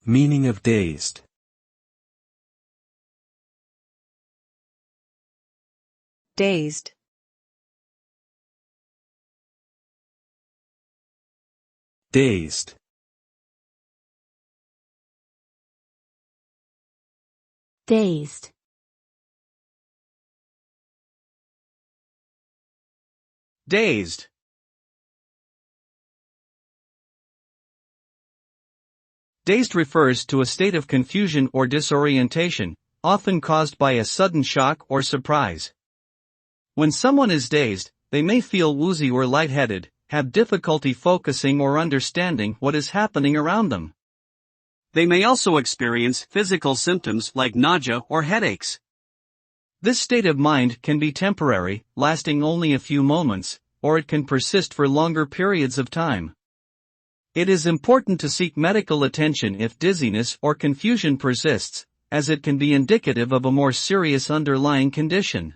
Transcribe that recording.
Meaning of dazed. Dazed. Dazed. Dazed. Dazed. Dazed refers to a state of confusion or disorientation, often caused by a sudden shock or surprise. When someone is dazed, they may feel woozy or lightheaded, have difficulty focusing or understanding what is happening around them. They may also experience physical symptoms like nausea or headaches. This state of mind can be temporary, lasting only a few moments, or it can persist for longer periods of time. It is important to seek medical attention if dizziness or confusion persists, as it can be indicative of a more serious underlying condition.